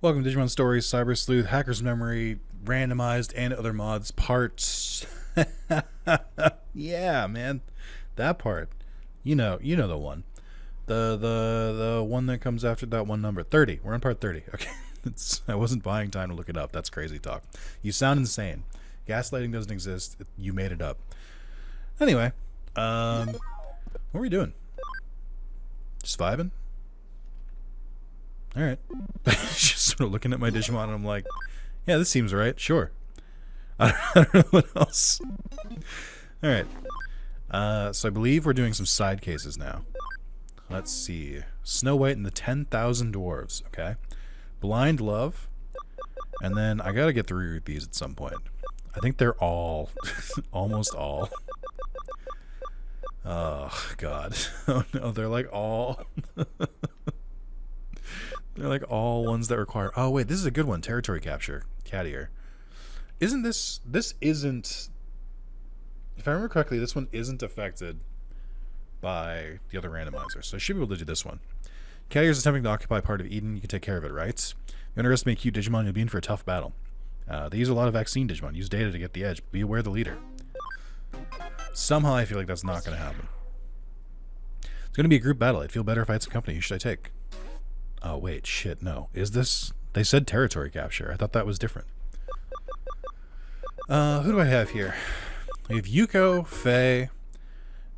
Welcome to Digimon Stories, Cyber Sleuth, Hacker's Memory, Randomized, and other mods parts. Yeah, man, that part. You know the one. The one that comes after that one number. 30. We're on part 30. Okay. I wasn't buying time to look it up. That's crazy talk. You sound insane. Gaslighting doesn't exist. You made it up. Anyway, what are we doing? Just vibing? Alright. Just sort of looking at my Digimon and I'm like, yeah, this seems right. Sure. I don't know what else. Alright. So I believe we're doing some side cases now. Let's see. Snow White and the 10,000 Dwarves. Okay. Blind Love. And then I gotta get through these at some point. I think they're all, almost all. Oh, God. Oh, no, they're like all... They're like all ones that require... Oh, wait, this is a good one. Territory capture. Cat ear. Isn't this... This isn't... If I remember correctly, this one isn't affected by the other randomizer. So I should be able to do this one. Cat ear is attempting to occupy part of Eden. You can take care of it, right? You underestimate cute Digimon, you'll be in for a tough battle. They use a lot of vaccine Digimon. Use data to get the edge. Be aware of the leader. Somehow I feel like that's not going to happen. It's going to be a group battle. I'd feel better if I had some company. Who should I take? Oh, wait, shit, no. Is this... They said territory capture. I thought that was different. Who do I have here? We have Yuko, Faye,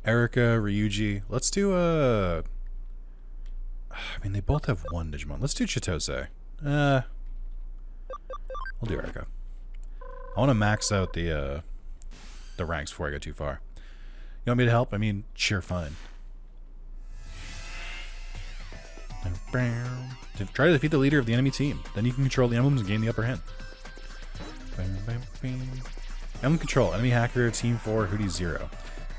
Erika, Ryuji. Let's do I mean, they both have one Digimon. Let's do Chitose. We'll do Erika. I want to max out the ranks before I go too far. You want me to help? I mean, sure, fine. Try to defeat the leader of the enemy team. Then you can control the emblems and gain the upper hand. Emblem control. Enemy hacker, team 4, Hootie 0.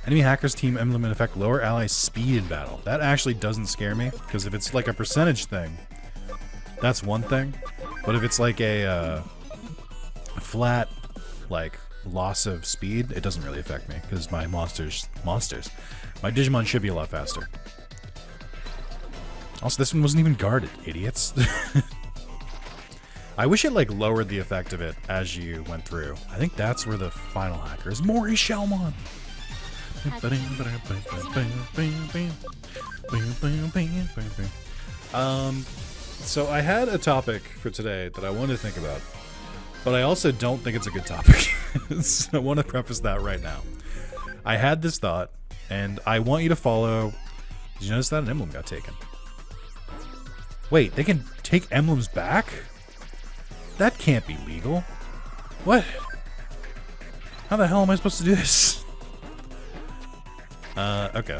Enemy hacker's team emblem in effect lower ally speed in battle. That actually doesn't scare me, because if it's like a percentage thing, that's one thing. But if it's like a flat, like, loss of speed, it doesn't really affect me, because my monsters. My Digimon should be a lot faster. Also, this one wasn't even guarded, idiots. I wish it, like, lowered the effect of it as you went through. I think that's where the final hacker is. Mori Shelmon! So I had a topic for today that I wanted to think about, but I also don't think it's a good topic. So I want to preface that right now. I had this thought, and I want you to follow... Did you notice that an emblem got taken? Wait, they can take emblems back? That can't be legal. What? How the hell am I supposed to do this? Okay.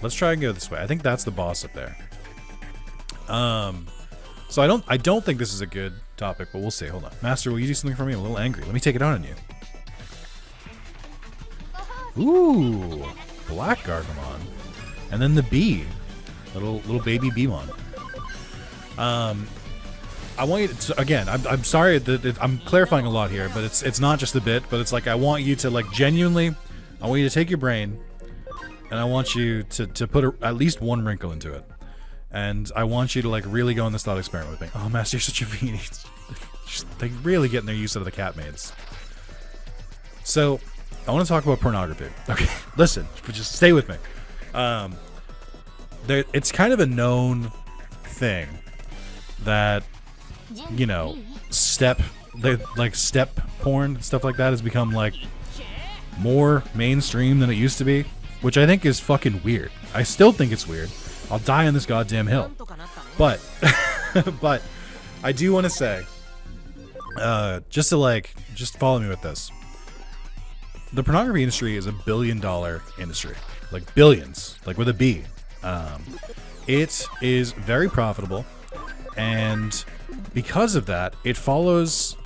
Let's try and go this way. I think that's the boss up there. So I don't think this is a good topic, but we'll see. Hold on. Master, will you do something for me? I'm a little angry. Let me take it out on you. Ooh. Black Gargamon. And then the bee. Little baby Beemon. I want you to, again, I'm sorry that I'm clarifying a lot here, but it's not just a bit, but it's like I want you to, like, genuinely, I want you to take your brain, and I want you to put at least one wrinkle into it. And I want you to, like, really go on this thought experiment with me. Oh, Master, you're such a meanie. They really getting their use out of the cat maids. So, I want to talk about pornography. Okay, listen, just stay with me. It's kind of a known thing that, you know, step porn, stuff like that has become, like, more mainstream than it used to be, which I think is fucking weird. I still think it's weird. I'll die on this goddamn hill. But, but, I do want to say, just follow me with this. The pornography industry is a billion-dollar industry. Like, billions. Like, with a B. It is very profitable. And because of that, it follows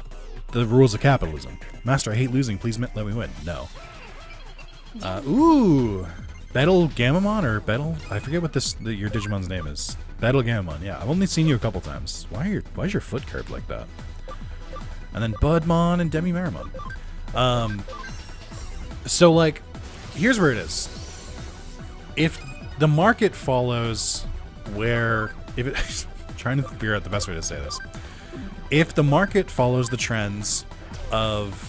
the rules of capitalism. Master, I hate losing. Please let me win. No. Ooh. Battle Gamamon or Battle? I forget what your Digimon's name is. Battle Gamamon. Yeah, I've only seen you a couple times. Why is your foot curved like that? And then Budmon and Demi Marimon. So, like, here's where it is. If the market follows where... If it... trying to figure out the best way to say this. if the market follows the trends of,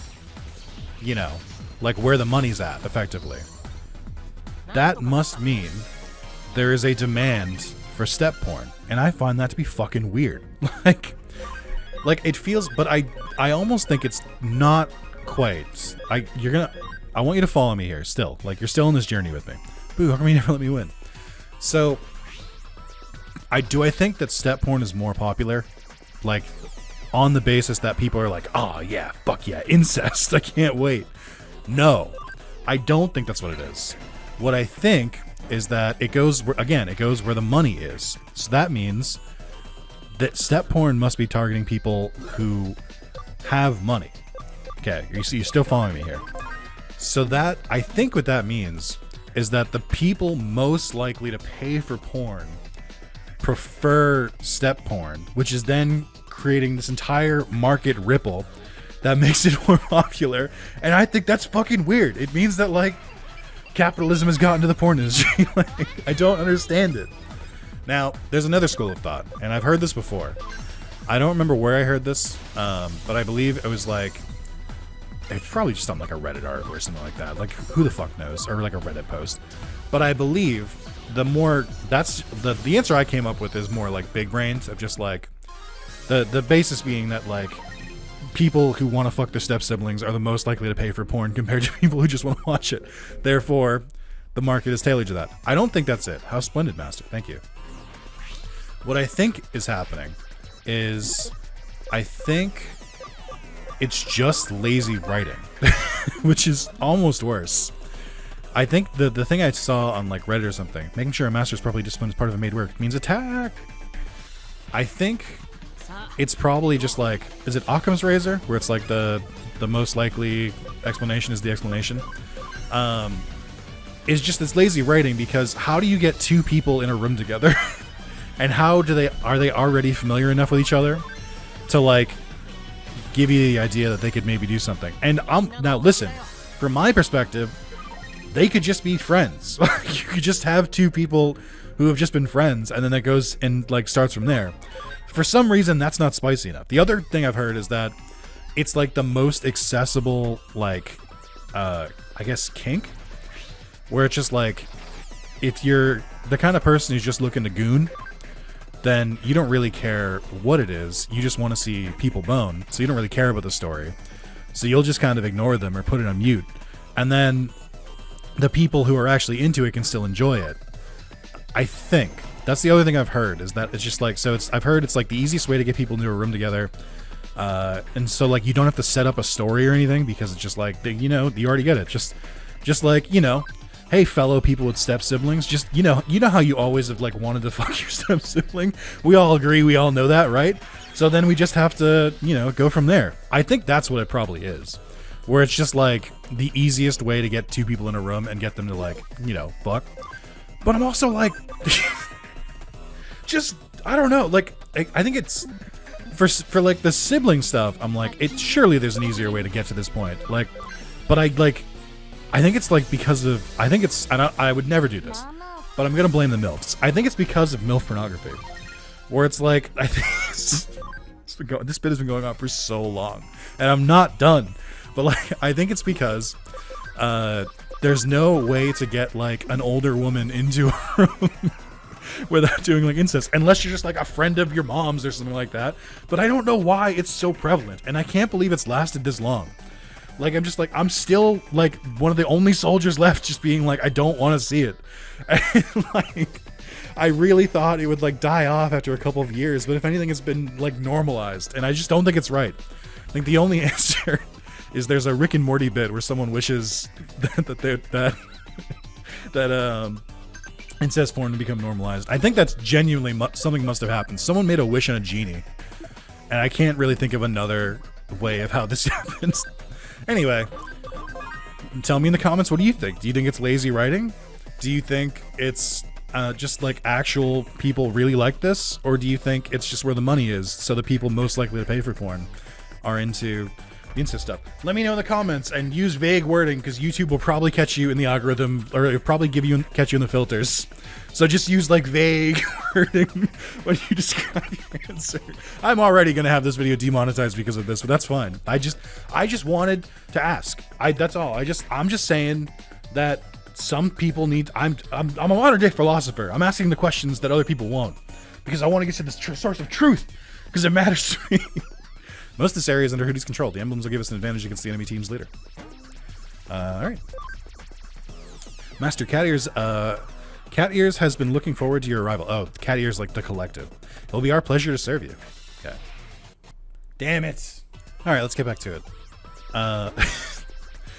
you know, like where the money's at, effectively, that must mean there is a demand for step porn, and I find that to be fucking weird. like it feels, but I almost think it's not quite. I want you to follow me here still. Like, you're still on this journey with me. Boo, how come you never let me win? So, I think that step porn is more popular, like, on the basis that people are like, oh yeah, fuck yeah, incest, I can't wait. No, I don't think that's what it is. What I think is that it goes where the money is. So that means that step porn must be targeting people who have money. Okay, you're still following me here. So that, I think what that means is that the people most likely to pay for porn prefer step porn, which is then creating this entire market ripple that makes it more popular. And I think that's fucking weird. It means that, like, capitalism has gotten to the porn industry. Like, I don't understand it. Now, there's another school of thought, and I've heard this before. I don't remember where I heard this, but I believe it was like, it's probably just on like a Reddit article or something like that. Like, who the fuck knows? Or like a Reddit post. But I believe the answer I came up with is more like big brains, of just like the basis being that, like, people who want to fuck their step siblings are the most likely to pay for porn compared to people who just want to watch it. Therefore, the market is tailored to that. I don't think that's it. How splendid, Master. Thank you. What I think is happening is, I think it's just lazy writing, which is almost worse. I think the thing I saw on like Reddit or something, making sure a master is properly disciplined as part of a made work means attack. I think it's probably just like, is it Occam's razor, where it's like the most likely explanation is the explanation. It's just this lazy writing, because how do you get two people in a room together? And how are they already familiar enough with each other to like give you the idea that they could maybe do something? And now listen, from my perspective, they could just be friends. You could just have two people who have just been friends, and then it goes and like starts from there. For some reason, that's not spicy enough. The other thing I've heard is that it's like the most accessible, like, I guess, kink, where it's just like, if you're the kind of person who's just looking to goon, then you don't really care what it is. You just want to see people bone, so you don't really care about the story. So you'll just kind of ignore them or put it on mute. And then the people who are actually into it can still enjoy it. I think. That's the other thing I've heard, is that it's just like, so I've heard it's like the easiest way to get people into a room together. And so like you don't have to set up a story or anything, because it's just like, you know, you already get it. Just like, you know, hey, fellow people with step siblings, just, you know how you always have like wanted to fuck your step sibling? We all agree, we all know that, right? So then we just have to, you know, go from there. I think that's what it probably is, where it's just like the easiest way to get two people in a room and get them to, like, you know, fuck. But I'm also like, just, I don't know, like, I think it's, for like the sibling stuff, I'm like, surely there's an easier way to get to this point. Like, but I think it's like because of, I would never do this, but I'm gonna blame the MILFs. I think it's because of MILF pornography, where it's like, I think this bit has been going on for so long, and I'm not done. But like, I think it's because there's no way to get like an older woman into a room without doing like incest, unless you're just like a friend of your mom's or something like that. But I don't know why it's so prevalent, and I can't believe it's lasted this long. Like, I'm just like, I'm still like one of the only soldiers left, just being like, I don't want to see it. And like, I really thought it would like die off after a couple of years, but if anything, it's been like normalized, and I just don't think it's right. I think the only answer is there's a Rick and Morty bit where someone wishes that incest porn to become normalized. I think that's genuinely something must have happened. Someone made a wish on a genie, and I can't really think of another way of how this happens. Anyway, tell me in the comments, what do you think? Do you think it's lazy writing? Do you think it's just like actual people really like this? Or do you think it's just where the money is, so the people most likely to pay for porn are into The insist stuff. Let me know in the comments and use vague wording because YouTube will probably catch you in the algorithm, or it'll probably catch you in the filters. So just use like vague wording when you describe your answer. I'm already gonna have this video demonetized because of this, but that's fine. I just wanted to ask. That's all. I'm just saying that some people need. I'm a modern day philosopher. I'm asking the questions that other people won't because I want to get to the source of truth because it matters to me. Most of this area is under Hootie's control. The emblems will give us an advantage against the enemy team's leader. Alright. Master Cat Ears has been looking forward to your arrival. Oh, Cat Ears like the collective. It'll be our pleasure to serve you. Okay. Damn it. Alright, let's get back to it.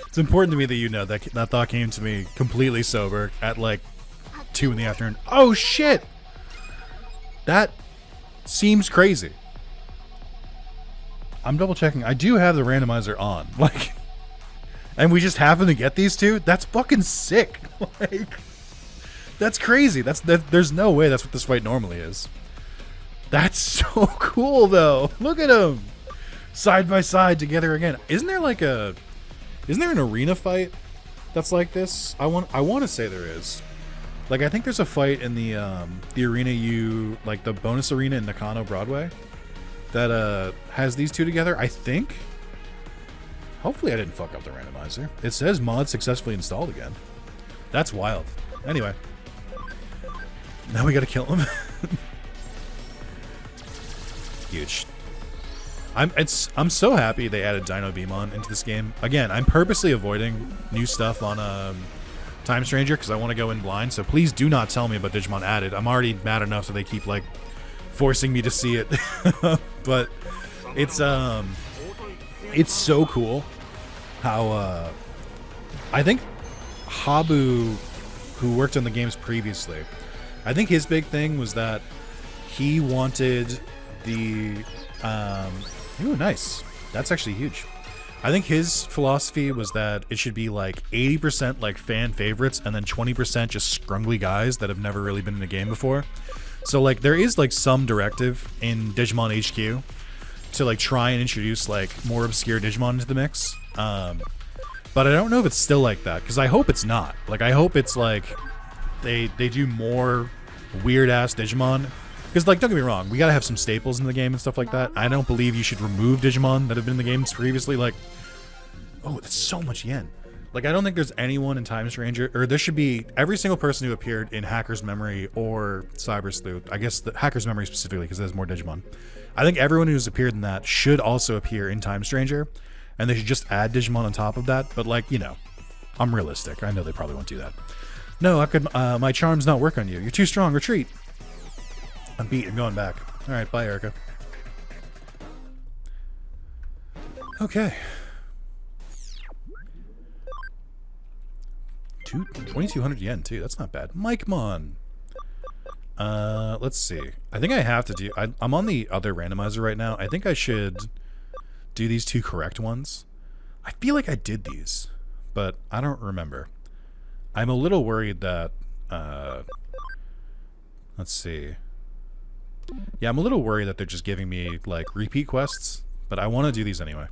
It's important to me that you know that that thought came to me completely sober at like 2 in the afternoon. Oh shit! That seems crazy. I'm double checking. I do have the randomizer on. Like, and we just happen to get these two? That's fucking sick. Like, that's crazy. There's no way that's what this fight normally is. That's so cool though. Look at them. Side by side together again. Isn't there an arena fight that's like this? I want to say there is. Like, I think there's a fight in the arena like the bonus arena in Nakano Broadway that has these two together, I think. Hopefully I didn't fuck up the randomizer. It says mod successfully installed again. That's wild. Anyway. Now we gotta kill him. Huge. I'm so happy they added Dino Beamon into this game. Again, I'm purposely avoiding new stuff on Time Stranger because I want to go in blind, so please do not tell me about Digimon added. I'm already mad enough that they keep like forcing me to see it. But it's so cool how I think Habu, who worked on the games previously, I think his big thing was that he wanted the ooh, nice. That's actually huge. I think his philosophy was that it should be like 80% like fan favorites and then 20% just scrungly guys that have never really been in a game before. So like there is like some directive in Digimon HQ to like try and introduce like more obscure Digimon into the mix. But I don't know if it's still like that because I hope it's not. Like I hope it's like they do more weird ass Digimon. Because like don't get me wrong, we gotta have some staples in the game and stuff like that. I don't believe you should remove Digimon that have been in the games previously. Like, oh, that's so much yen. Like, I don't think there's anyone in Time Stranger, or there should be every single person who appeared in Hacker's Memory or Cyber Sleuth. I guess the Hacker's Memory specifically, because there's more Digimon. I think everyone who's appeared in that should also appear in Time Stranger, and they should just add Digimon on top of that. But like, you know, I'm realistic. I know they probably won't do that. No, I could. My charms not work on you. You're too strong. Retreat. I'm beat. I'm going back. All right, bye, Erica. Okay. 2,200 yen too. That's not bad. Mike-mon. Let's see. I think I have to do. I'm on the other randomizer right now. I think I should do these two correct ones. I feel like I did these, but I don't remember. I'm a little worried that. Let's see. Yeah, I'm a little worried that they're just giving me like repeat quests, but I want to do these anyway.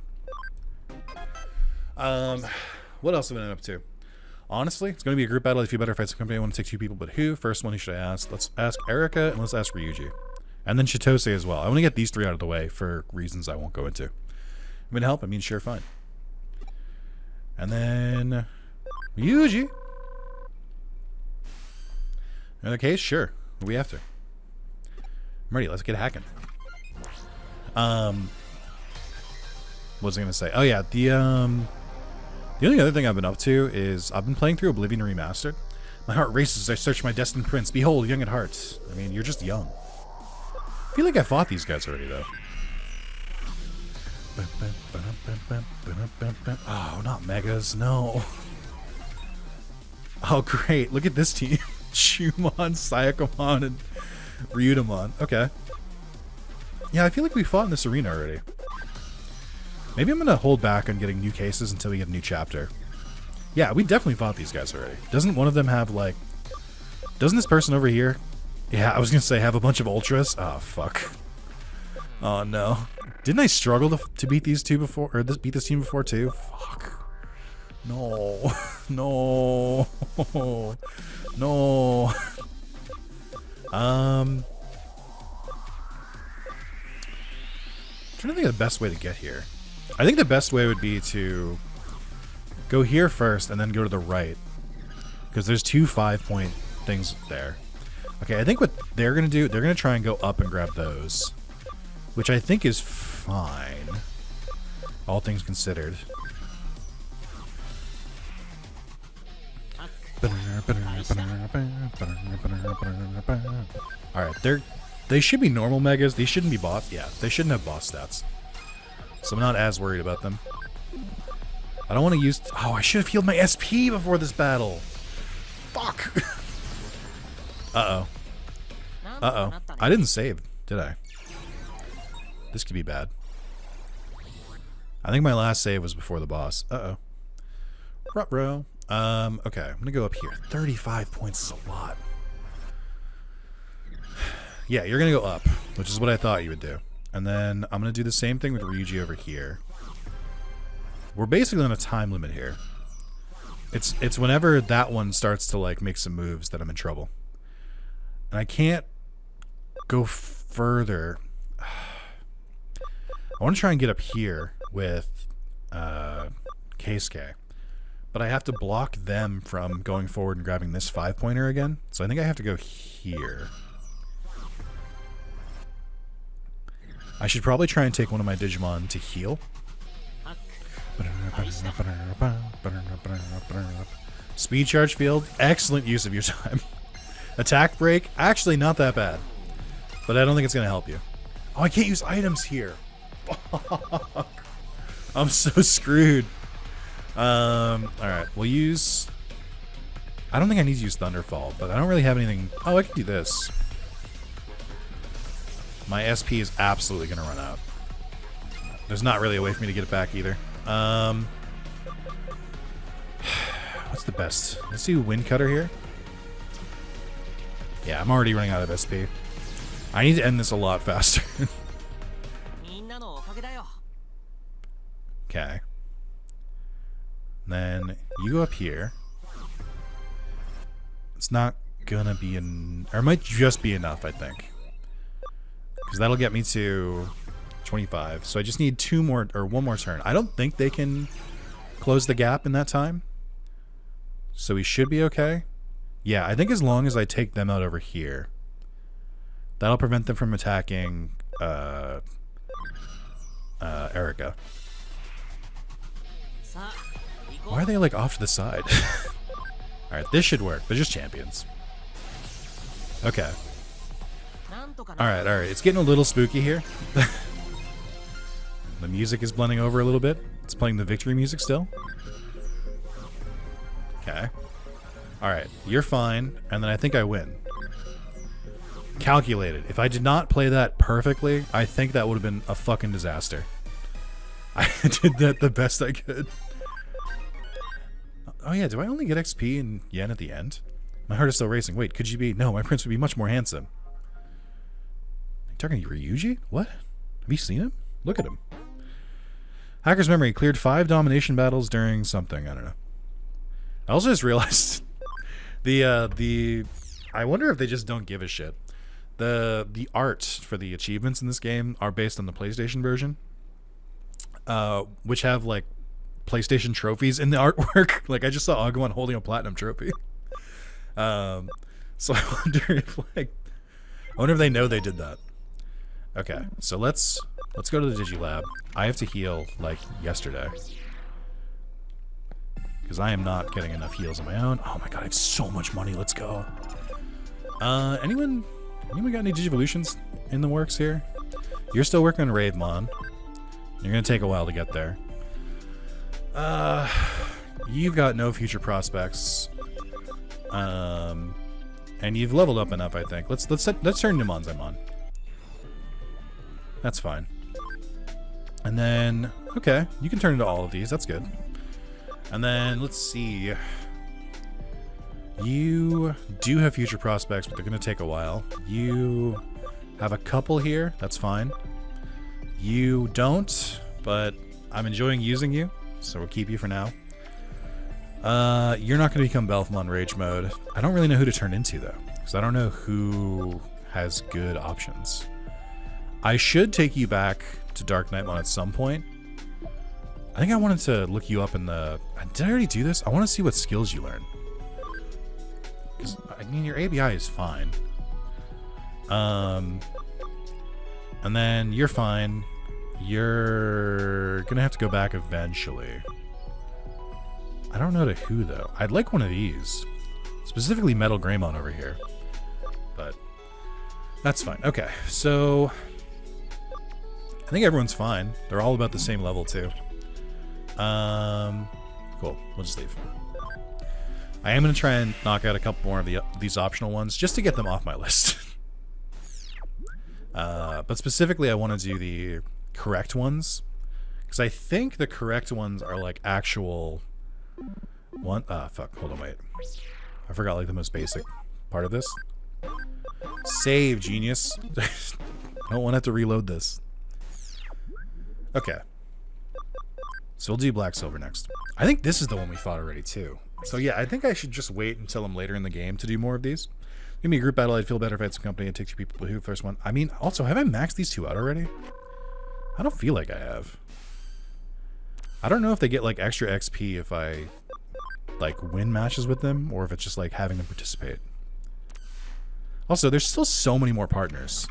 What else have I been up to? Honestly, it's going to be a group battle. If you better fight some company, I want to take 2 people, but who? First one, who should I ask? Let's ask Erica and let's ask Ryuji. And then Chitose as well. I want to get these 3 out of the way for reasons I won't go into. I'm going to help. I mean, sure, fine. And then Ryuji. In the case, sure. We have to. I'm ready. Let's get hacking. What was I going to say? Oh, yeah. The only other thing I've been up to is I've been playing through Oblivion Remastered. My heart races as I search my destined prince. Behold, young at heart. I mean, you're just young. I feel like I fought these guys already, though. Oh, not Megas. No. Oh, great. Look at this team. Shumon, Sayakomon, and Ryudomon. Okay. Yeah, I feel like we fought in this arena already. Maybe I'm going to hold back on getting new cases until we get a new chapter. Yeah, we definitely fought these guys already. Doesn't one of them have, like... Doesn't this person over here... Yeah, I was going to say have a bunch of ultras. Oh, fuck. Oh, no. Didn't I struggle to beat these two before, or beat this team before too? Fuck. No. No. No. I'm trying to think of the best way to get here. I think the best way would be to go here first and then go to the right. Because there's 2 5-point things there. Okay, I think what they're going to do, they're going to try and go up and grab those. Which I think is fine. All things considered. Alright, they should be normal megas. These shouldn't be boss. Yeah, they shouldn't have boss stats. So I'm not as worried about them. I don't want to use... Oh, I should have healed my SP before this battle. Fuck. Uh-oh. Uh-oh. I didn't save, did I? This could be bad. I think my last save was before the boss. Uh-oh. Ruh-roh. Okay, I'm gonna go up here. 35 points is a lot. Yeah, you're gonna go up, which is what I thought you would do. And then I'm gonna do the same thing with Ryuji over here. We're basically on a time limit here. It's whenever that one starts to like make some moves that I'm in trouble. And I can't go further. I want to try and get up here with Keisuke. But I have to block them from going forward and grabbing this 5-pointer again. So I think I have to go here. I should probably try and take one of my Digimon to heal. Speed charge field. Excellent use of your time. Attack break. Actually not that bad. But I don't think it's going to help you. Oh, I can't use items here. Fuck. I'm so screwed. Alright, we'll use... I don't think I need to use Thunderfall, but I don't really have anything... Oh, I can do this. My SP is absolutely going to run out. There's not really a way for me to get it back either. What's the best? Let's do Wind Cutter here. Yeah, I'm already running out of SP. I need to end this a lot faster. Okay. Then you go up here. It's not gonna be or it might just be enough, I think. Because that'll get me to 25. So I just need 2 more, or 1 more turn. I don't think they can close the gap in that time. So we should be okay. Yeah, I think as long as I take them out over here, that'll prevent them from attacking Erica. Why are they like off to the side? Alright, this should work. They're just champions. Okay. Alright, alright. It's getting a little spooky here. The music is blending over a little bit. It's playing the victory music still. Okay. Alright, you're fine. And then I think I win. Calculated. If I did not play that perfectly, I think that would have been a fucking disaster. I did that the best I could. Oh yeah, do I only get XP and yen at the end? My heart is still racing. Wait, could you be... No, my prince would be much more handsome. Are you talking to Ryuji? What? Have you seen him? Look at him. Hacker's memory cleared 5 domination battles during something. I don't know. I also just realized I wonder if they just don't give a shit. The art for the achievements in this game are based on the PlayStation version, which have like PlayStation trophies in the artwork. Like I just saw Agumon holding a platinum trophy. So I wonder if they know they did that. Okay, so let's go to the Digilab. I have to heal like yesterday because I am not getting enough heals on my own. Oh my god, I have so much money. Let's go. Anyone got any Digivolutions in the works here? You're still working on Ravemon. You're gonna take a while to get there. You've got no future prospects. And you've leveled up enough, I think. Let's turn to Monzaimon. That's fine. And then, okay, you can turn into all of these. That's good. And then let's see. You do have future prospects, but they're going to take a while. You have a couple here. That's fine. You don't, but I'm enjoying using you, so we'll keep you for now. You're not going to become Belfmon Rage Mode. I don't really know who to turn into, though, because I don't know who has good options. I should take you back to Dark Knightmon at some point. I think I wanted to look you up in the... Did I already do this? I want to see what skills you learn. Because, I mean, your ABI is fine. And then you're fine. You're going to have to go back eventually. I don't know to who, though. I'd like one of these. Specifically Metal Greymon over here. But that's fine. Okay, so... I think everyone's fine. They're all about the same level, too. Cool. We'll just leave. I am going to try and knock out a couple more of these optional ones, just to get them off my list. But specifically, I want to do the correct ones. Because I think the correct ones are, like, actual... fuck, hold on, wait. I forgot, like, the most basic part of this. Save, genius. I don't want to have to reload this. Okay. So we'll do Black Silver next. I think this is the one we fought already, too. So yeah, I think I should just wait until I'm later in the game to do more of these. Give me a group battle, I'd feel better if I had some company. It takes 2 people who first one. I mean, also, have I maxed these 2 out already? I don't feel like I have. I don't know if they get, like, extra XP if I, like, win matches with them, or if it's just, like, having them participate. Also, there's still so many more partners.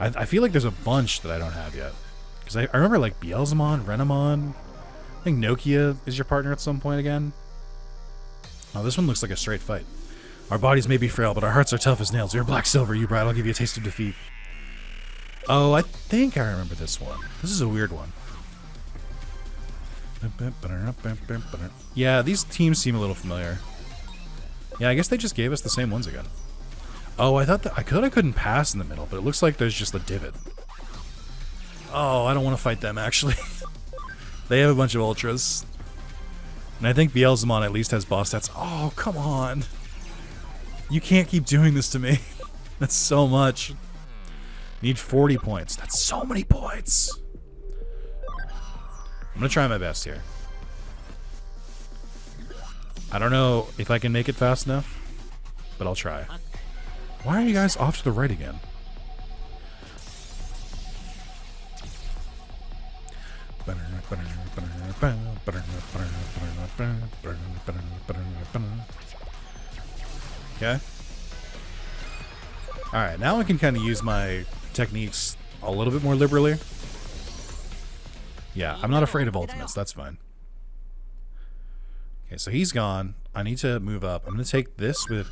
I feel like there's a bunch that I don't have yet. Because I remember, like, Beelzemon, Renamon. I think Nokia is your partner at some point again. Oh, this one looks like a straight fight. Our bodies may be frail, but our hearts are tough as nails. You're Black Silver, you Brad. I'll give you a taste of defeat. Oh, I think I remember this one. This is a weird one. Yeah, these teams seem a little familiar. Yeah, I guess they just gave us the same ones again. Oh, I thought I couldn't pass in the middle, but it looks like there's just a divot. Oh, I don't want to fight them, actually. They have a bunch of ultras. And I think Beelzemon at least has boss stats. Oh, come on. You can't keep doing this to me. That's so much. Need 40 points. That's so many points. I'm going to try my best here. I don't know if I can make it fast enough, but I'll try. Why are you guys off to the right again? Okay. Alright, now I can kind of use my techniques a little bit more liberally. Yeah, I'm not afraid of ultimates. That's fine. Okay, so he's gone. I need to move up. I'm going to take this with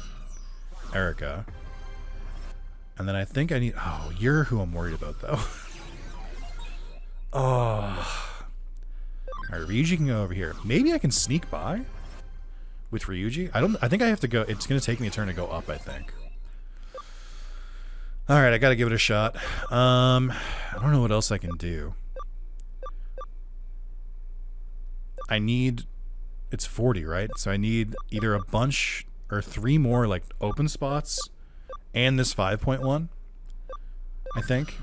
Erica. And then I think I need... Oh, you're who I'm worried about, though. Oh. Alright, Ryuji can go over here. Maybe I can sneak by with Ryuji. I think I have to go... It's going to take me a turn to go up, I think. Alright, I got to give it a shot. I don't know what else I can do. I need... It's 40, right? So I need either a bunch or 3 more, like, open spots and this 5.1, I think.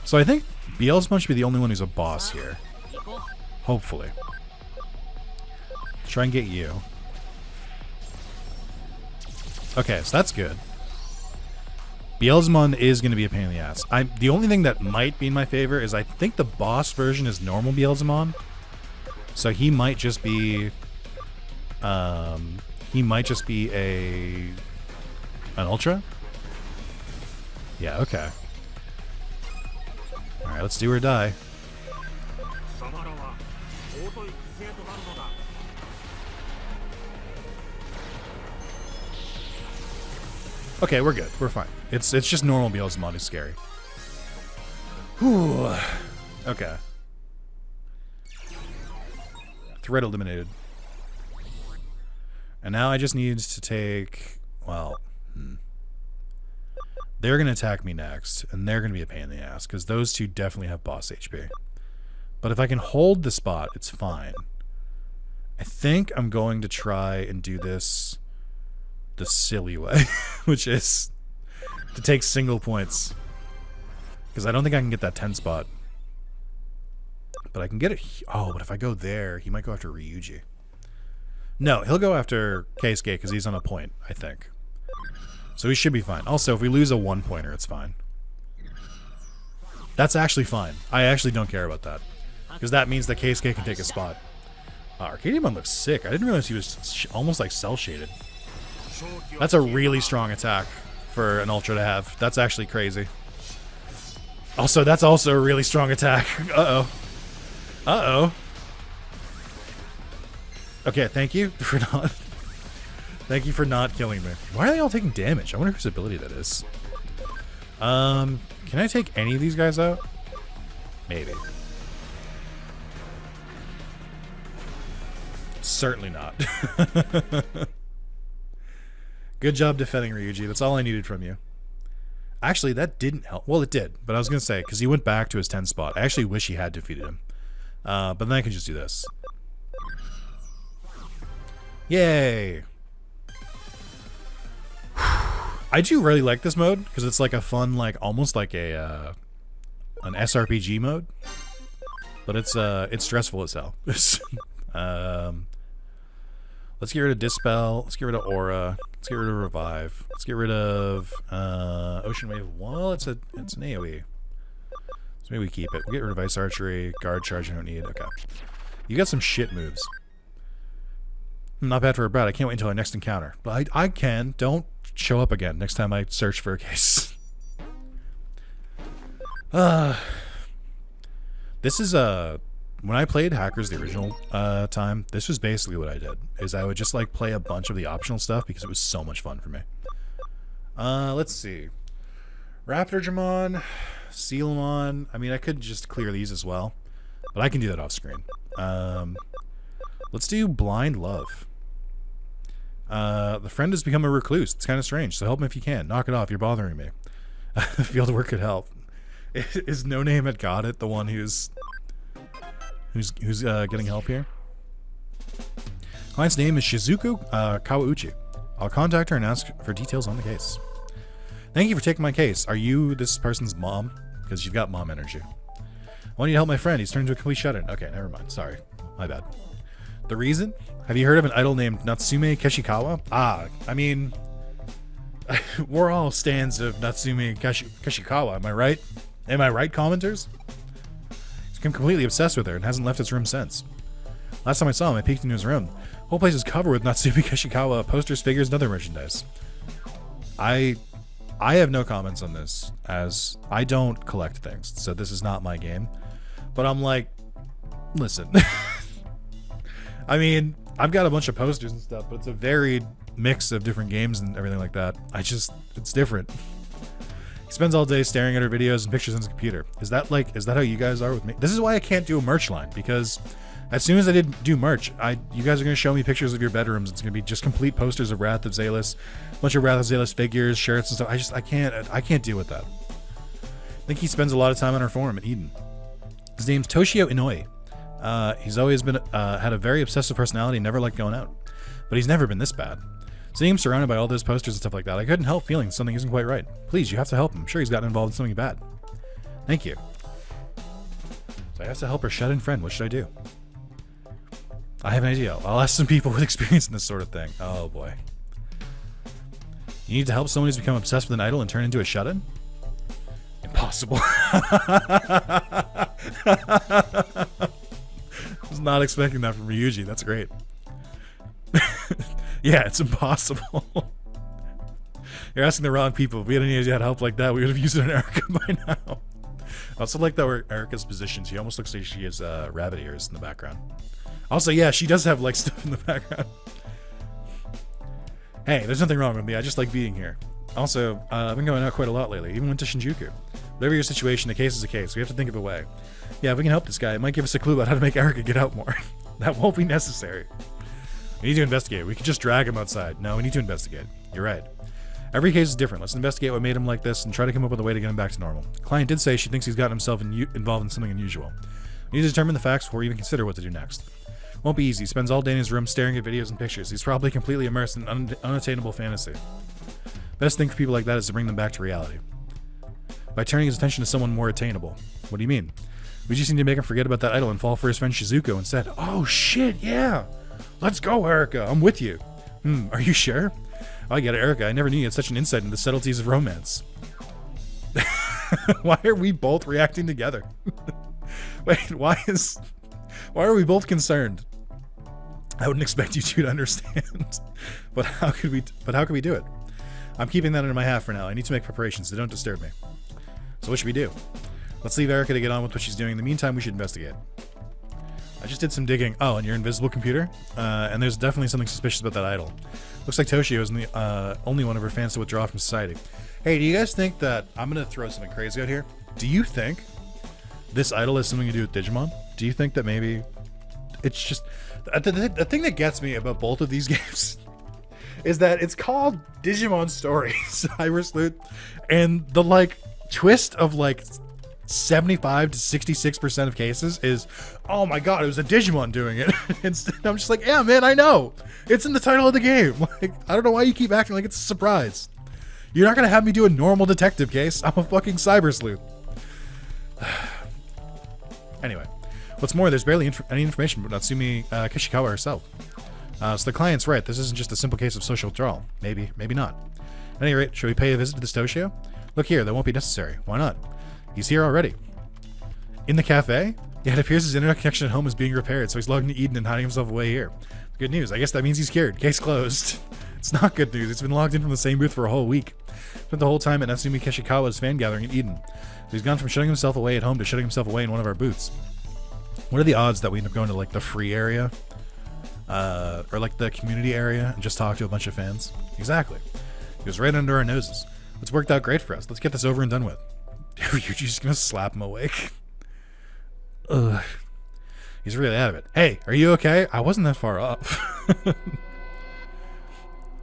So I think Beelzemon should be the only one who's a boss here. Hopefully. Try and get you. Okay, so that's good. Beelzemon is going to be a pain in the ass. The only thing that might be in my favor is I think the boss version is normal Beelzemon. So he might just be... he might just be an Ultra? Yeah, okay. Alright, let's do or die. Okay, we're good. We're fine. It's just normal Beelzemon who's scary. Whew. Okay. Threat eliminated. And now I just need to take... Well... They're going to attack me next, and they're going to be a pain in the ass, because those two definitely have boss HP. But if I can hold the spot, it's fine. I think I'm going to try and do this the silly way, which is to take single points. Because I don't think I can get that 10 spot. But I can get it. Oh, but if I go there, he might go after Ryuji. No, he'll go after Keisuke because he's on a point, I think. So he should be fine. Also, if we lose a 1-pointer, it's fine. That's actually fine. I actually don't care about that. Because that means that Keisuke can take a spot. Arcadiamon looks sick. I didn't realize he was almost like cell-shaded. That's a really strong attack for an Ultra to have. That's actually crazy. Also, that's also a really strong attack. Uh-oh. Uh-oh. Okay, thank you for not... Thank you for not killing me. Why are they all taking damage? I wonder whose ability that is. Can I take any of these guys out? Maybe. Certainly not. Good job defending Ryuji. That's all I needed from you. Actually, that didn't help. Well, it did, but I was going to say, because he went back to his 10 spot. I actually wish he had defeated him. But then I can just do this. Yay! I do really like this mode, because it's like a fun, like, almost like a, an SRPG mode. But it's stressful as hell. Let's get rid of Dispel. Let's get rid of Aura. Let's get rid of Revive. Let's get rid of Ocean Wave. Well, it's an AoE. So maybe we keep it. We'll get rid of Ice Archery. Guard Charge I don't need. Okay. You got some shit moves. Not bad for a brat. I can't wait until our next encounter. But I can. Don't show up again next time I search for a case. This is when I played Hackers the original time, this was basically what I did. Is I would just like play a bunch of the optional stuff because it was so much fun for me. Let's see. Raptorjamon, Sealamon. I mean, I could just clear these as well, but I can do that off screen. Let's do Blind Love. The friend has become a recluse. It's kind of strange, so help him if you can. Knock it off. You're bothering me. Field work could help. Is No Name at Got It the one who's getting help here? Client's name is Shizuku Kawauchi. I'll contact her and ask for details on the case. Thank you for taking my case. Are you this person's mom? Because you've got mom energy. I want you to help my friend. He's turned into a complete shut-in. Okay, never mind. Sorry. My bad. The reason? Have you heard of an idol named Natsume Keshikawa? I mean, we're all stands of Natsume Keshikawa. Am I right? Am I right, commenters? He's become completely obsessed with her and hasn't left his room since. Last time I saw him, I peeked into his room. The whole place is covered with Natsume Keshikawa posters, figures, and other merchandise. I have no comments on this, as I don't collect things, so this is not my game. But I'm like, listen. I mean, I've got a bunch of posters and stuff, but it's a varied mix of different games and everything like that. It's different. He spends all day staring at her videos and pictures on his computer. Is that how you guys are with me? This is why I can't do a merch line, because as soon as I did do merch, you guys are going to show me pictures of your bedrooms. It's going to be just complete posters of Wrath of Zalis, a bunch of Wrath of Zalis figures, shirts and stuff. I can't deal with that. I think he spends a lot of time on her forum at Eden. His name's Toshio Inoi. He's always been had a very obsessive personality, never liked going out. But he's never been this bad. Seeing him surrounded by all those posters and stuff like that, I couldn't help feeling something isn't quite right. Please, you have to help him. I'm sure he's gotten involved in something bad. Thank you. So I have to help her shut-in friend. What should I do? I have an idea. I'll ask some people with experience in this sort of thing. Oh boy. You need to help someone who's become obsessed with an idol and turn into a shut-in? Impossible. I was not expecting that from Ryuji. That's great. Yeah, it's impossible. You're asking the wrong people. If we had any idea how to help like that, we would have used it on Erica by now. I also like that where Erica's position. She almost looks like she has rabbit ears in the background. Also, yeah, she does have like stuff in the background. Hey, there's nothing wrong with me. I just like being here. Also, I've been going out quite a lot lately. Even went to Shinjuku. Whatever your situation, a case is a case. We have to think of a way. Yeah, if we can help this guy, it might give us a clue about how to make Erica get out more. That won't be necessary. We need to investigate. We could just drag him outside. No, we need to investigate. You're right. Every case is different. Let's investigate what made him like this and try to come up with a way to get him back to normal. The client did say she thinks he's gotten himself involved in something unusual. We need to determine the facts before we even consider what to do next. Won't be easy. He spends all day in his room staring at videos and pictures. He's probably completely immersed in unattainable fantasy. Best thing for people like that is to bring them back to reality. by turning his attention to someone more attainable. What do you mean? We just need to make him forget about that idol and fall for his friend Shizuko instead. Oh shit, yeah! Let's go, Erica. I'm with you. Are you sure? Oh, I get it, Erica. I never knew you had such an insight into the subtleties of romance. Why are we both reacting together? Wait, why are we both concerned? I wouldn't expect you two to understand. But how could we do it? I'm keeping that under my hat for now. I need to make preparations, so don't disturb me. So what should we do? Let's leave Erica to get on with what she's doing. In the meantime, we should investigate. I just did some digging. Oh, on your invisible computer? And there's definitely something suspicious about that idol. Looks like Toshio is the only one of her fans to withdraw from society. Hey, do you guys think that... I'm going to throw something crazy out here. Do you think this idol has something to do with Digimon? Do you think that maybe... It's just... The thing that gets me about both of these games is that it's called Digimon Stories, Sleuth, and the, like, twist of, like... 75 to 66% of cases is, oh my god, it was a Digimon doing it. Instead, I'm just like, yeah, man, I know. It's in the title of the game. Like, I don't know why you keep acting like it's a surprise. You're not gonna have me do a normal detective case. I'm a fucking cyber sleuth. Anyway, what's more, there's barely any information about Natsumi Kishikawa herself. So the client's right. This isn't just a simple case of social withdrawal. Maybe not. At any rate, should we pay a visit to this Toshio? Look here, that won't be necessary. Why not? He's here already. In the cafe? Yeah, it appears his internet connection at home is being repaired, so he's logged into Eden and hiding himself away here. Good news. I guess that means he's cured. Case closed. It's not good news. It's been logged in from the same booth for a whole week. Spent the whole time at Natsumi Kishikawa's fan gathering in Eden. So he's gone from shutting himself away at home to shutting himself away in one of our booths. What are the odds that we end up going to, like, the free area? Or, like, the community area and just talk to a bunch of fans? Exactly. He was right under our noses. It's worked out great for us. Let's get this over and done with. You're just gonna slap him awake. Ugh. He's really out of it. Hey, are you okay? I wasn't that far off.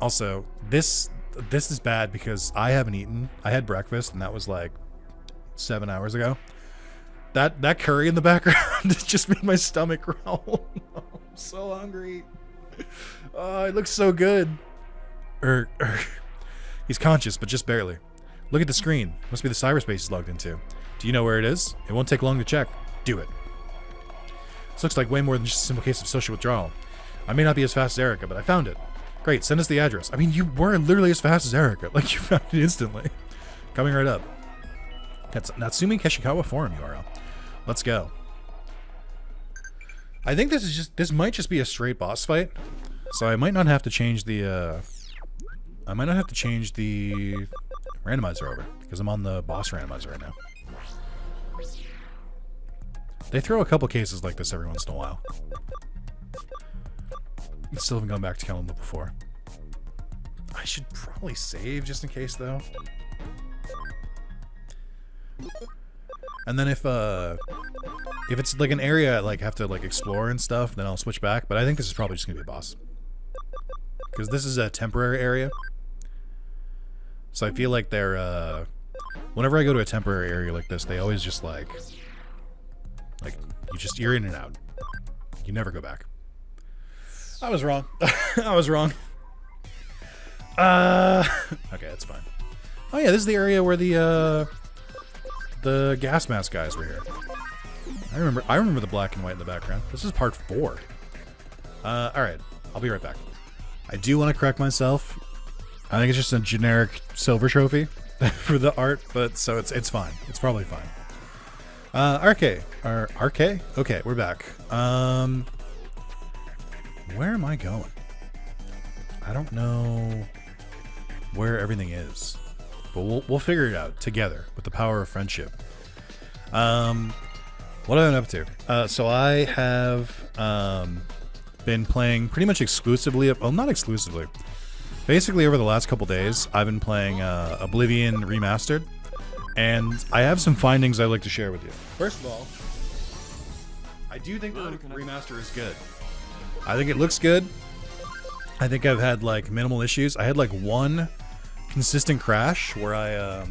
Also, this is bad because I haven't eaten. I had breakfast and that was like 7 hours ago. That curry in the background just made my stomach growl. I'm so hungry. Oh, it looks so good. He's conscious, but just barely. Look at the screen. Must be the cyberspace he's logged into. Do you know where it is? It won't take long to check. Do it. This looks like way more than just a simple case of social withdrawal. I may not be as fast as Erica, but I found it. Great, send us the address. I mean, you were literally as fast as Erica. Like, you found it instantly. Coming right up. That's Natsumi Kishikawa Forum URL. Let's go. I think this might just be a straight boss fight. So I might not have to change the, randomizer over, because I'm on the boss randomizer right now. They throw a couple cases like this every once in a while. I still haven't gone back to killing them before. I should probably save just in case, though. And then if it's like an area I like have to like explore and stuff, then I'll switch back. But I think this is probably just gonna be a boss, because this is a temporary area. So I feel like they're, whenever I go to a temporary area like this, they always just like you're in and out. You never go back. I was wrong. I was wrong. Okay, that's fine. Oh yeah, this is the area where the gas mask guys were here. I remember the black and white in the background. This is part 4. Alright, I'll be right back. I do want to correct myself. I think it's just a generic silver trophy for the art, but so it's fine. It's probably fine. RK. Okay, we're back. Where am I going? I don't know where everything is, but we'll figure it out together with the power of friendship. What have I been up to? So I have been playing pretty much exclusively. Well, not exclusively. Basically, over the last couple days, I've been playing Oblivion Remastered, and I have some findings I'd like to share with you. First of all, I do think the remaster is good. I think it looks good. I think I've had like minimal issues. I had like one consistent crash where I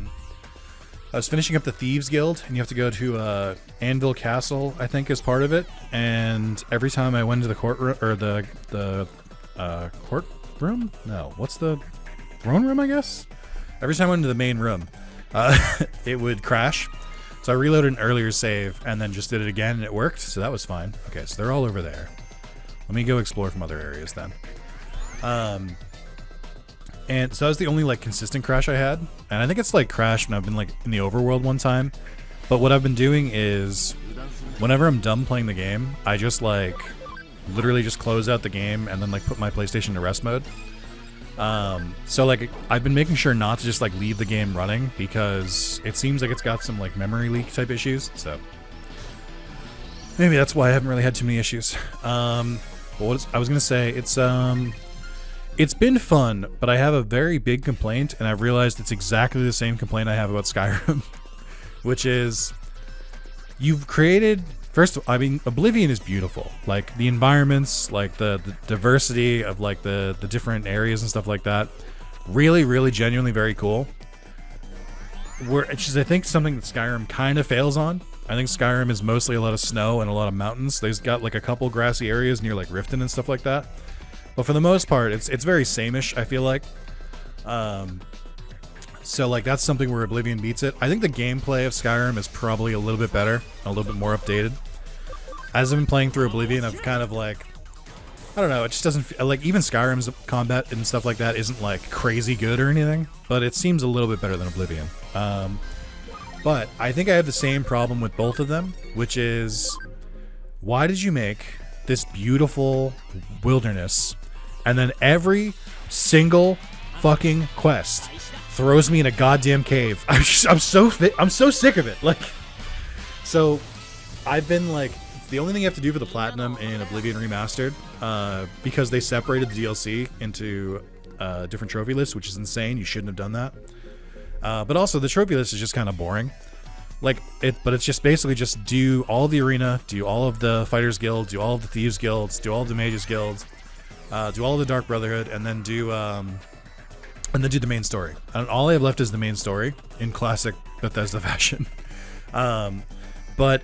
was finishing up the Thieves Guild, and you have to go to Anvil Castle, I think, is part of it. And every time I went to the courtroom, or the courtroom? No, what's the throne room? I guess. Every time I went into the main room, it would crash. So I reloaded an earlier save and then just did it again and it worked, so that was fine. Okay, so they're all over there. Let me go explore from other areas then. And so that was the only like consistent crash I had. And I think it's like crashed when I've been like in the overworld one time. But what I've been doing is whenever I'm done playing the game, I just like literally just close out the game and then like put my PlayStation to rest mode. So like I've been making sure not to just like leave the game running because it seems like it's got some like memory leak type issues. So maybe that's why I haven't really had too many issues. But I was gonna say, it's been fun, but I have a very big complaint, and I've realized it's exactly the same complaint I have about Skyrim, which is you've created. First, I mean, Oblivion is beautiful. Like the environments, like the diversity of like the different areas and stuff like that. Really, really, genuinely very cool. Which is, I think, something that Skyrim kind of fails on. I think Skyrim is mostly a lot of snow and a lot of mountains. They've got like a couple grassy areas near like Riften and stuff like that. But for the most part, it's very same-ish, I feel like. So like that's something where Oblivion beats it. I think the gameplay of Skyrim is probably a little bit better, a little bit more updated. As I've been playing through Oblivion, I've kind of like, I don't know, it just doesn't feel like even Skyrim's combat and stuff like that isn't like crazy good or anything, but it seems a little bit better than Oblivion. But I think I have the same problem with both of them, which is, why did you make this beautiful wilderness and then every single fucking quest throws me in a goddamn cave? I'm so sick of it. Like, so I've been like, the only thing you have to do for the platinum in Oblivion Remastered, because they separated the DLC into different trophy lists, which is insane. You shouldn't have done that. But also the trophy list is just kind of boring. Like but it's just basically just do all the arena, do all of the Fighters Guild, do all of the Thieves Guilds, do all of the Mages Guilds, do all of the Dark Brotherhood, and then do the main story. And all I have left is the main story in classic Bethesda fashion. But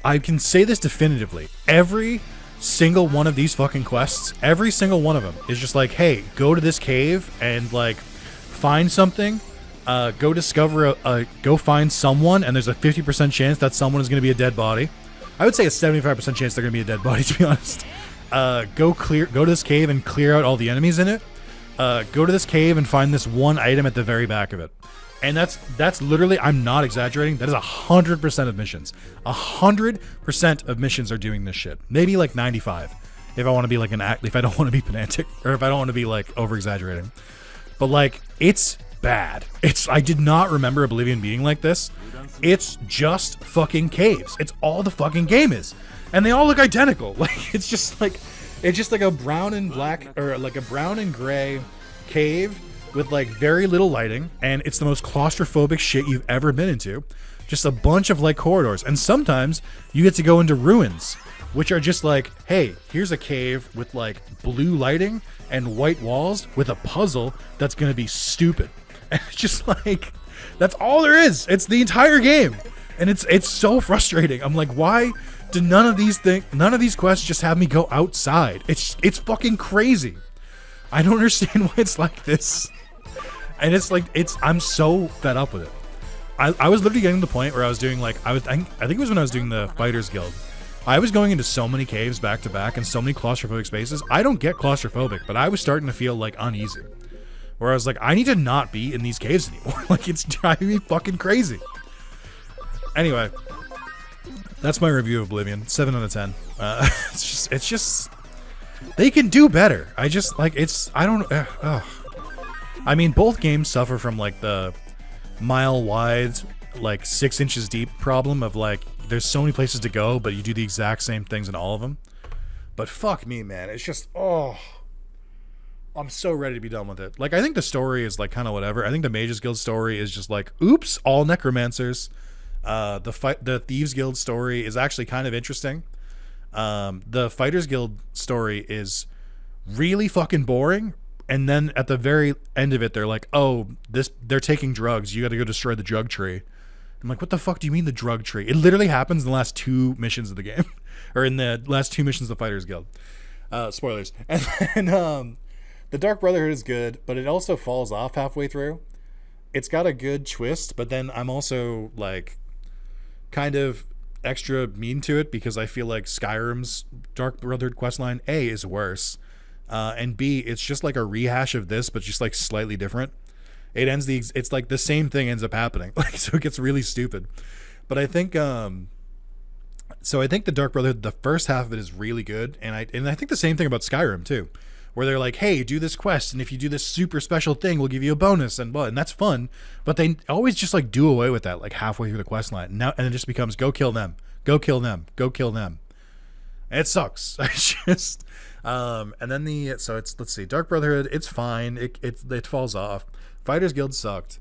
I can say this definitively. Every single one of these fucking quests, every single one of them is just like, hey, go to this cave and like find something. Go discover go find someone, and there's a 50% chance that someone is going to be a dead body. I would say a 75% chance they're going to be a dead body, to be honest. Go to this cave and clear out all the enemies in it. Go to this cave and find this one item at the very back of it. And that's literally, I'm not exaggerating, that is 100% of missions. 100% of missions are doing this shit. Maybe like 95, if I want to be like if I don't want to be pedantic, or if I don't want to be like over exaggerating. But like, it's bad. I did not remember Oblivion being like this. It's just fucking caves. It's all the fucking game is. And they all look identical. Like, it's just like a brown and black, or like a brown and gray cave with like very little lighting, and it's the most claustrophobic shit you've ever been into. Just a bunch of like corridors, and sometimes you get to go into ruins, which are just like, hey, here's a cave with like blue lighting and white walls with a puzzle that's gonna be stupid. And it's just like, that's all there is. It's the entire game, and it's so frustrating. I'm like, why do none of these quests just have me go outside? It's fucking crazy. I don't understand why it's like this. And it's like, I'm so fed up with it. I was literally getting to the point where I was doing like, I think it was when I was doing the Fighters Guild. I was going into so many caves back to back and so many claustrophobic spaces. I don't get claustrophobic, but I was starting to feel like uneasy. Where I was like, I need to not be in these caves anymore. Like, it's driving me fucking crazy. Anyway, that's my review of Oblivion. 7 out of 10. It's just, they can do better. I just, like, I mean, both games suffer from, like, the mile-wide, like, 6 inches deep problem of, like, there's so many places to go, but you do the exact same things in all of them. But fuck me, man. It's just, I'm so ready to be done with it. Like, I think the story is, like, kind of whatever. I think the Mages Guild story is just, like, oops, all necromancers. The Thieves Guild story is actually kind of interesting. The Fighters Guild story is really fucking boring. And then at the very end of it, they're like, oh, they're taking drugs. You got to go destroy the drug tree. I'm like, what the fuck do you mean the drug tree? It literally happens in the last 2 missions of the game. Or in the last 2 missions of the Fighters Guild. Spoilers. And then, the Dark Brotherhood is good, but it also falls off halfway through. it's got a good twist, but then I'm also like kind of extra mean to it because I feel like Skyrim's Dark Brotherhood questline A is worse, and B, it's just like a rehash of this, but just like slightly different. It's like the same thing ends up happening, like, so it gets really stupid. But I think so I think the Dark Brotherhood, the first half of it is really good, and I think the same thing about Skyrim too, where they're like, hey, do this quest, and if you do this super special thing, we'll give you a bonus, and that's fun. But they always just like do away with that like halfway through the quest line. And it just becomes go kill them, go kill them, go kill them. And it sucks. I just and then let's see, Dark Brotherhood, it's fine. It falls off. Fighters Guild sucked.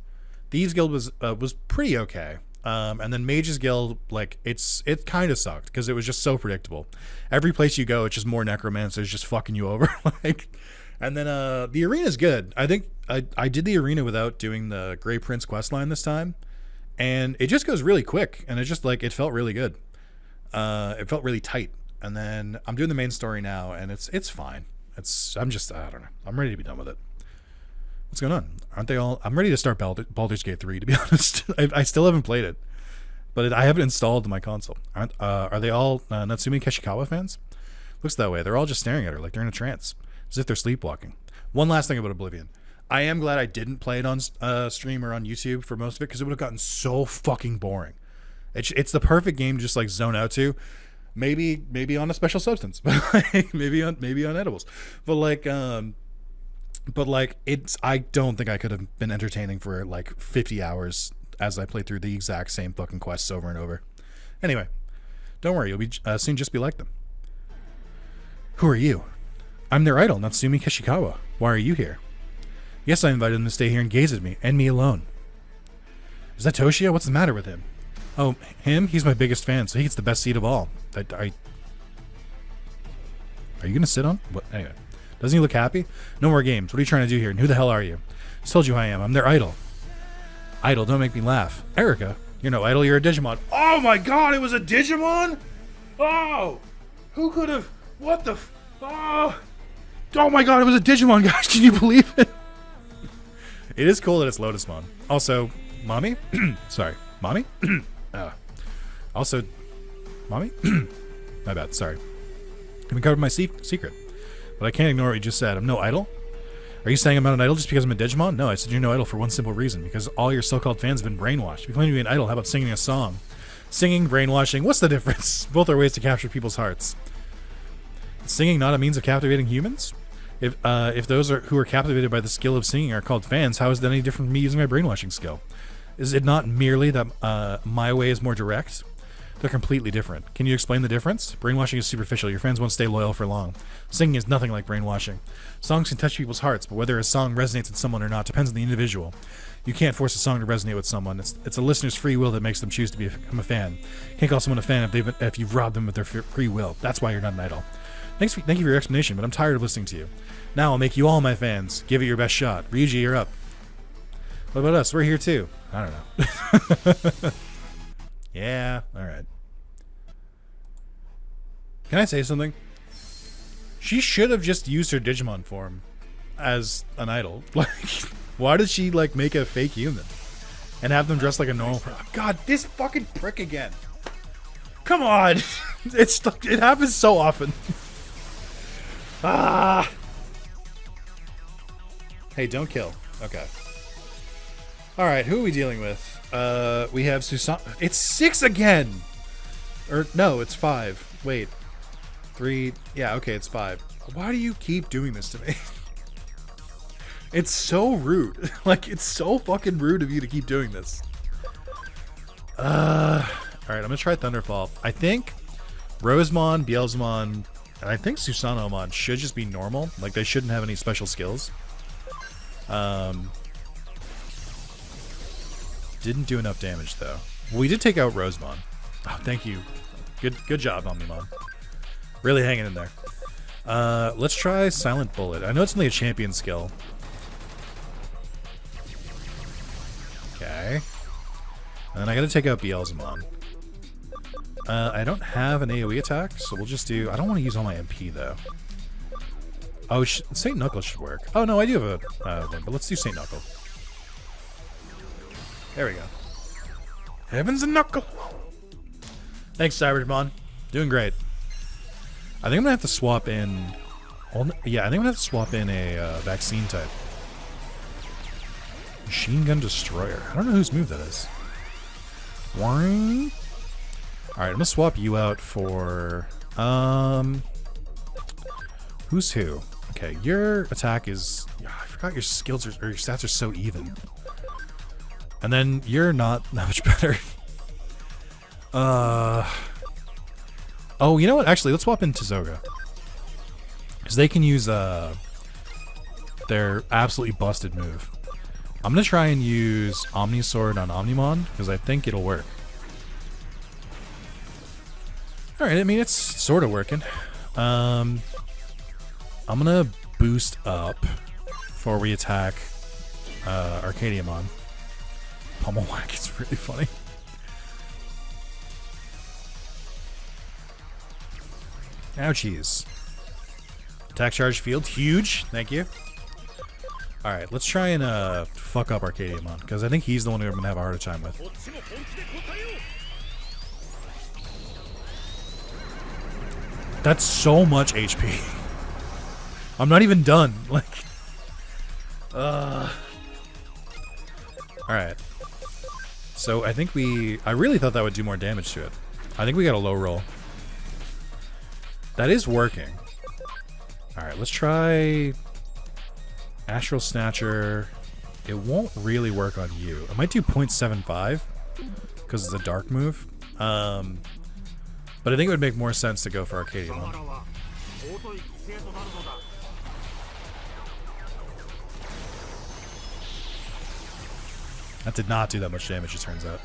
Thieves Guild was pretty okay. And then Mage's Guild, like, it kind of sucked because it was just so predictable. Every place you go, it's just more necromancers just fucking you over. Like, and then the arena's good. I think I did the arena without doing the Grey Prince questline this time, and it just goes really quick, and it just like it felt really good. It felt really tight. And then I'm doing the main story now, and it's fine. I don't know. I'm ready to be done with it. What's going on? Aren't they all? I'm ready to start Baldur's Gate 3, to be honest. I still haven't played it, but I have it installed on my console. Are they all Natsumi Kishikawa fans? Looks that way. They're all just staring at her like they're in a trance, as if they're sleepwalking. One last thing about Oblivion. I am glad I didn't play it on stream or on YouTube for most of it, because it would have gotten so fucking boring. It's the perfect game to just like zone out to. Maybe on a special substance, maybe on edibles, but like I don't think I could have been entertaining for like 50 hours as I played through the exact same fucking quests over and over. Anyway, don't worry, you'll be soon just be like them. Who are you? I'm their idol, Natsumi Kishikawa. Why are you here? Yes, I invited him to stay here and gaze at me, and me alone. Is that Toshio? What's the matter with him? Oh, him? He's my biggest fan, so he gets the best seat of all. Are you gonna sit on? What? Anyway. Doesn't he look happy? No more games. What are you trying to do here? And who the hell are you? I told you who I am. I'm their idol. Idol, don't make me laugh. Erica, you're no idol, you're a Digimon. Oh my god, it was a Digimon? Oh! Who could have... What the... Oh my god, it was a Digimon, guys. Can you believe it? It is cool that it's Lotusmon. Also, Mommy? Sorry. Mommy? Also, Mommy? My bad, sorry. I haven't covered my secret. But I can't ignore what you just said. I'm no idol? Are you saying I'm not an idol just because I'm a Digimon? No, I said you're no idol for one simple reason. Because all your so-called fans have been brainwashed. If you claim to be an idol, how about singing a song? Singing, brainwashing, what's the difference? Both are ways to capture people's hearts. Is singing not a means of captivating humans? If those who are captivated by the skill of singing are called fans, how is that any different from me using my brainwashing skill? Is it not merely that my way is more direct? They're completely different. Can you explain the difference? Brainwashing is superficial. Your fans won't stay loyal for long. Singing is nothing like brainwashing. Songs can touch people's hearts, but whether a song resonates with someone or not depends on the individual. You can't force a song to resonate with someone. It's a listener's free will that makes them choose to become a fan. You can't call someone a fan if you've robbed them of their free will. That's why you're not an idol. Thank you for your explanation, but I'm tired of listening to you. Now I'll make you all my fans. Give it your best shot. Ryuji, you're up. What about us? We're here too. I don't know. Yeah, alright. Can I say something? She should have just used her Digimon form as an idol. Like, why did she, like, make a fake human? And have them dress like a normal person? God, this fucking prick again. Come on! It happens so often. Ah! Hey, don't kill. Okay. Alright, who are we dealing with? We have Susan. It's 6 again! Or, no, it's 5. Wait. 3. Yeah, okay, it's 5. Why do you keep doing this to me? It's so rude. Like, it's so fucking rude of you to keep doing this. Alright, I'm gonna try Thunderfall. I think Rosemon, Beelzemon, and I think Susanomon should just be normal. Like, they shouldn't have any special skills. Didn't do enough damage, though. We did take out Rosemon. Oh, thank you. Good job, Omnimon. Really hanging in there. Let's try Silent Bullet. I know it's only a champion skill. Okay. And then I gotta take out Beelzemon. I don't have an AoE attack, so we'll just do... I don't want to use all my MP, though. Oh, St. Knuckles should work. Oh, no, I do have a one, but let's do St. Knuckle. There we go. Heavens and knuckle. Thanks, Cybermon. Doing great. I think I'm gonna have to swap in. Yeah, I think I'm gonna have to swap in a vaccine type. Machine gun destroyer. I don't know whose move that is. Warring. All right, I'm gonna swap you out for who's who? Okay, your attack is. I forgot your skills or your stats are so even. And then you're not that much better. Oh, you know what? Actually, let's swap into Zoga. Because they can use their absolutely busted move. I'm going to try and use Omni Sword on Omnimon, because I think it'll work. Alright, I mean, it's sort of working. I'm going to boost up before we attack Arcadiamon. Pummel whack, it's really funny. Ouchies. Attack charge field, huge. Thank you. Alright, let's try and fuck up Arcadiamon, because I think he's the one who I'm going to have a harder time with. That's so much HP. I'm not even done. Like, alright. So I think I really thought that would do more damage to it. I think we got a low roll. That is working. Alright, let's try Astral Snatcher. It won't really work on you. It might do 0.75 because it's a dark move. But I think it would make more sense to go for Arcadiamon. That did not do that much damage, it turns out.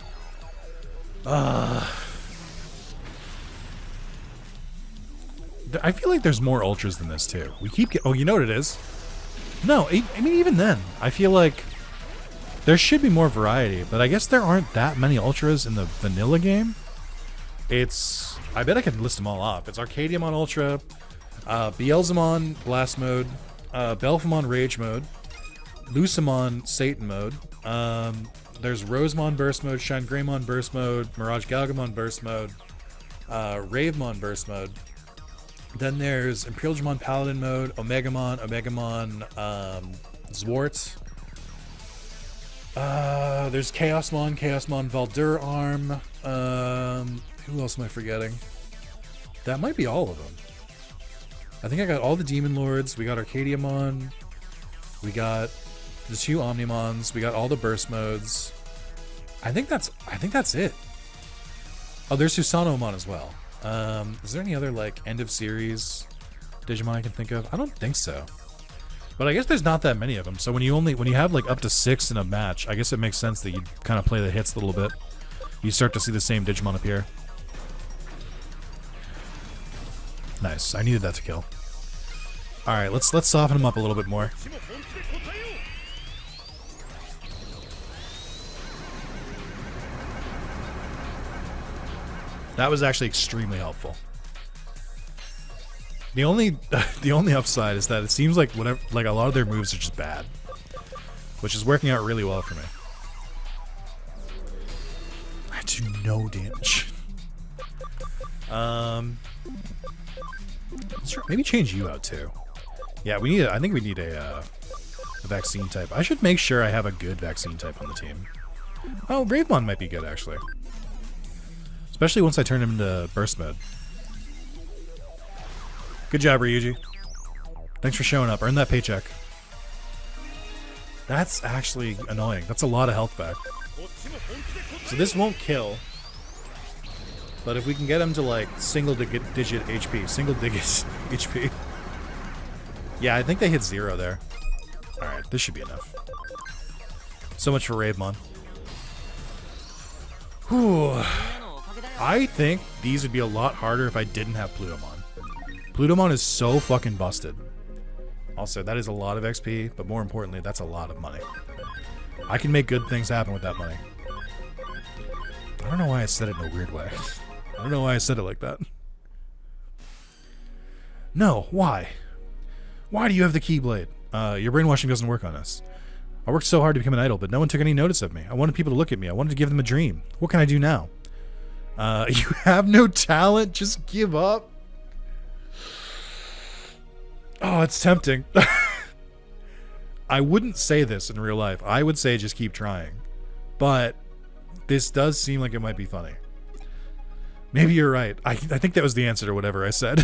I feel like there's more ultras than this too. We keep oh, you know what it is? No, I mean even then, I feel like there should be more variety, but I guess there aren't that many ultras in the vanilla game. I bet I could list them all off. It's Arcadiamon Ultra, Beelzemon Blast Mode, Belphemon Rage Mode, Lucemon Satan Mode, there's Rosemon Burst Mode, Shangreymon Burst Mode, Mirage Galgamon Burst Mode, Ravemon Burst Mode. Then there's Imperialgemon Paladin Mode, Omegamon, Zwart. There's Chaosmon Valdur Arm. Who else am I forgetting? That might be all of them. I think I got all the Demon Lords. We got Arcadiamon. We got the 2 Omnimons. We got all the burst modes. I think that's it. Oh, there's Susanomon as well. Is there any other like end of series Digimon I can think of? I don't think so. But I guess there's not that many of them. So when you have like up to 6 in a match, I guess it makes sense that you kind of play the hits a little bit. You start to see the same Digimon appear. Nice. I needed that to kill. All right, let's soften him up a little bit more. That was actually extremely helpful. The only upside is that it seems like a lot of their moves are just bad, which is working out really well for me. I do no damage. Maybe change you out too. Yeah, I think we need a vaccine type. I should make sure I have a good vaccine type on the team. Oh, Bravemon might be good actually. Especially once I turn him into burst mode. Good job, Ryuji. Thanks for showing up. Earn that paycheck. That's actually annoying. That's a lot of health back. So this won't kill. But if we can get him to like single-digit HP. Yeah, I think they hit 0 there. Alright, this should be enough. So much for Ravemon. Whew. I think these would be a lot harder if I didn't have Plutomon. Plutomon is so fucking busted. Also, that is a lot of XP, but more importantly, that's a lot of money. I can make good things happen with that money. I don't know why I said it in a weird way. I don't know why I said it like that. No, why? Why do you have the Keyblade? Your brainwashing doesn't work on us. I worked so hard to become an idol, but no one took any notice of me. I wanted people to look at me. I wanted to give them a dream. What can I do now? You have no talent? Just give up? Oh, it's tempting. I wouldn't say this in real life. I would say just keep trying. But this does seem like it might be funny. Maybe you're right. I think that was the answer to whatever I said.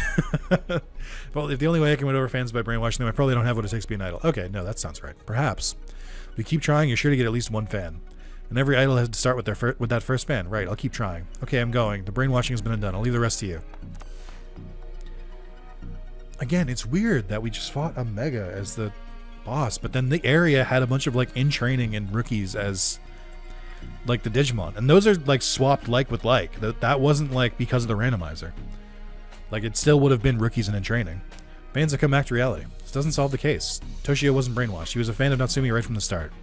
Well, if the only way I can win over fans is by brainwashing them, I probably don't have what it takes to be an idol. Okay, no, that sounds right. Perhaps. If you keep trying, you're sure to get at least one fan. And every idol has to start with that first fan. Right, I'll keep trying. Okay, I'm going. The brainwashing has been undone. I'll leave the rest to you. Again, it's weird that we just fought a Mega as the boss, but then the area had a bunch of like in training and rookies as like the Digimon, and those are like swapped like with like. That wasn't like because of the randomizer. Like it still would have been rookies and in training. Fans have come back to reality. This doesn't solve the case. Toshio wasn't brainwashed. He was a fan of Natsumi right from the start.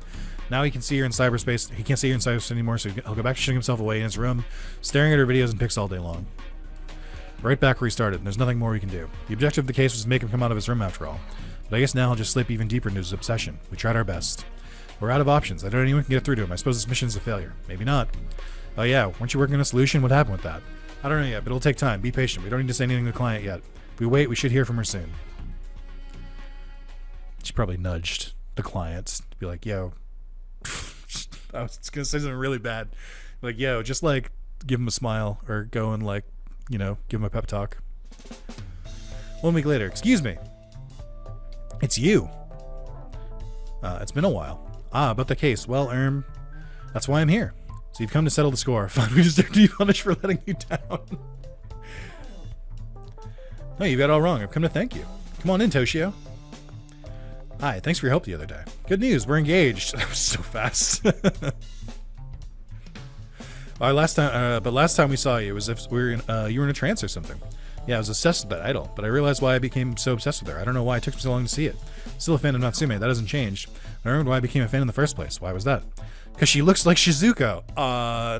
Now he can see her in cyberspace. He can't see her in cyberspace anymore, so he'll go back to shutting himself away in his room, staring at her videos and pics all day long. Right back where he started, and there's nothing more we can do. The objective of the case was to make him come out of his room after all. But I guess now he'll just slip even deeper into his obsession. We tried our best. We're out of options. I don't know anyone can get through to him. I suppose this mission is a failure. Maybe not. Oh yeah, weren't you working on a solution? What happened with that? I don't know yet, but it'll take time. Be patient. We don't need to say anything to the client yet. If we wait, we should hear from her soon. She probably nudged the client to be like, yo. I was going to say something really bad. Like, yo, just like give him a smile or go and like, you know, give him a pep talk. 1 week later, excuse me. It's you. It's been a while. About the case. Well, that's why I'm here. So you've come to settle the score. Fine, we deserve to be punished for letting you down. No, you got it all wrong. I've come to thank you. Come on in, Toshio. Hi, thanks for your help the other day. Good news, we're engaged. That was so fast. Last time we saw you, it was if you were in a trance or something. Yeah, I was obsessed with that idol, but I realized why I became so obsessed with her. I don't know why it took me so long to see it. Still a fan of Natsume, that hasn't changed. I remembered why I became a fan in the first place. Why was that? Because she looks like Shizuko.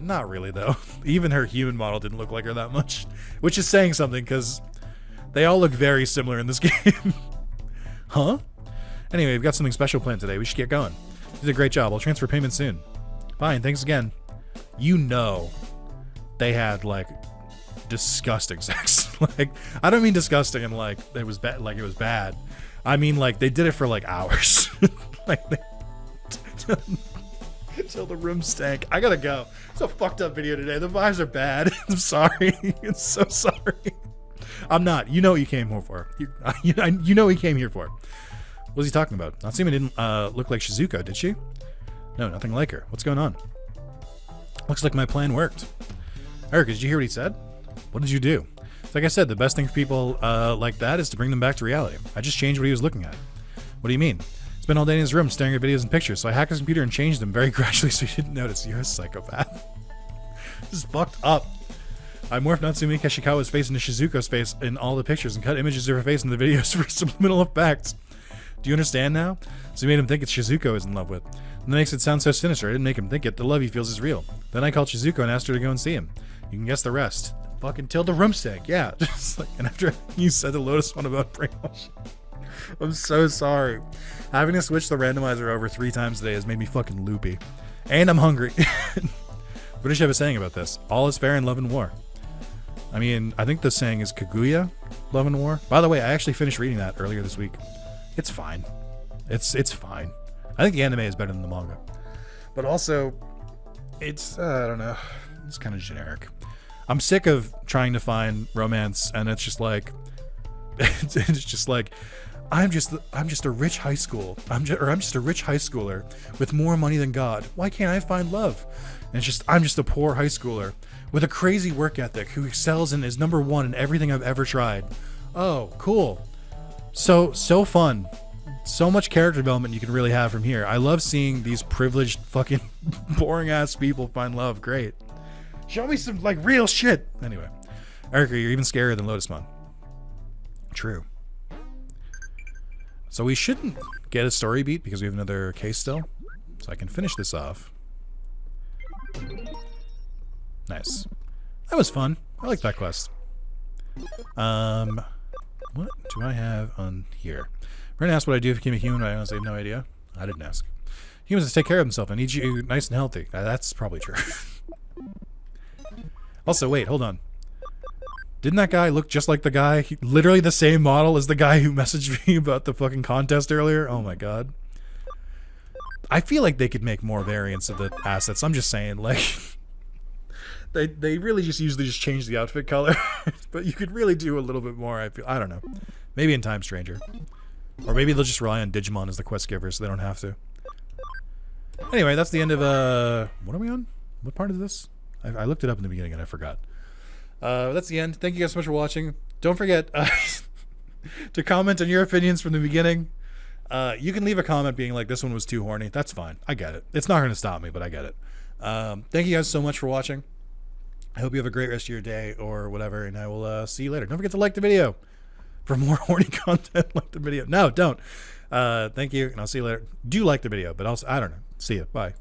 Not really though. Even her human model didn't look like her that much. Which is saying something, because they all look very similar in this game. Huh? Anyway, we've got something special planned today. We should get going. You did a great job. I'll transfer payment soon. Fine, thanks again. You know they had like disgusting sex. Like, I don't mean disgusting and like it was bad, like it was bad. I mean like they did it for like hours. Like till the room stank. I gotta go. It's a fucked up video today. The vibes are bad. I'm sorry. I'm so sorry. I'm not. You know what you came here for. You know what you came here for. What was he talking about? Natsumi didn't look like Shizuko, did she? No, nothing like her. What's going on? Looks like my plan worked. Erica, did you hear what he said? What did you do? It's like I said, the best thing for people like that is to bring them back to reality. I just changed what he was looking at. What do you mean? Spent all day in his room staring at videos and pictures, so I hacked his computer and changed them very gradually so he didn't notice. You're a psychopath. This is fucked up. I morphed Natsumi Kashikawa's face into Shizuko's face in all the pictures and cut images of her face in the videos for subliminal effects. Do you understand now? So he made him think it's Shizuko he's in love with. And that makes it sound so sinister. I didn't make him think it. The love he feels is real. Then I called Shizuko and asked her to go and see him. You can guess the rest. Fucking till the room stank. Yeah. Just like, and after you said the Lotus one about brainwashing. I'm so sorry. Having to switch the randomizer over 3 times today has made me fucking loopy. And I'm hungry. British have a saying about this. All is fair in love and war. I mean, I think the saying is Kaguya, love and war. By the way, I actually finished reading that earlier this week. It's fine. It's fine. I think the anime is better than the manga. But also, it's, I don't know. It's kind of generic. I'm sick of trying to find romance, and it's just like, it's just like, I'm just a rich high school. I'm just a rich high schooler with more money than God. Why can't I find love? And it's just, I'm just a poor high schooler with a crazy work ethic who excels and is #1 in everything I've ever tried. Oh, cool. So fun. So much character development you can really have from here. I love seeing these privileged fucking boring ass people find love. Great. Show me some like real shit. Anyway, Erica, you're even scarier than Lotusmon. True. So we shouldn't get a story beat because we have another case still. So I can finish this off. Nice. That was fun. I like that quest. What do I have on here? We're gonna ask what I do if I became a human, but I honestly have no idea. I didn't ask. Humans take care of themselves. I need you nice and healthy. That's probably true. Also, wait, hold on. Didn't that guy look just like the guy? Literally the same model as the guy who messaged me about the fucking contest earlier? Oh my god. I feel like they could make more variants of the assets. I'm just saying, like... They really just usually just change the outfit color. But you could really do a little bit more, I feel. I don't know. Maybe in Time Stranger. Or maybe they'll just rely on Digimon as the quest giver so they don't have to. Anyway, that's the end of... What are we on? What part is this? I looked it up in the beginning and I forgot. That's the end. Thank you guys so much for watching. Don't forget to comment on your opinions from the beginning. You can leave a comment being like, this one was too horny. That's fine. I get it. It's not going to stop me, but I get it. Thank you guys so much for watching. I hope you have a great rest of your day or whatever, and I will see you later. Don't forget to like the video for more horny content. Like the video. No, don't. Thank you, and I'll see you later. Do like the video, but also, I don't know. See you. Bye.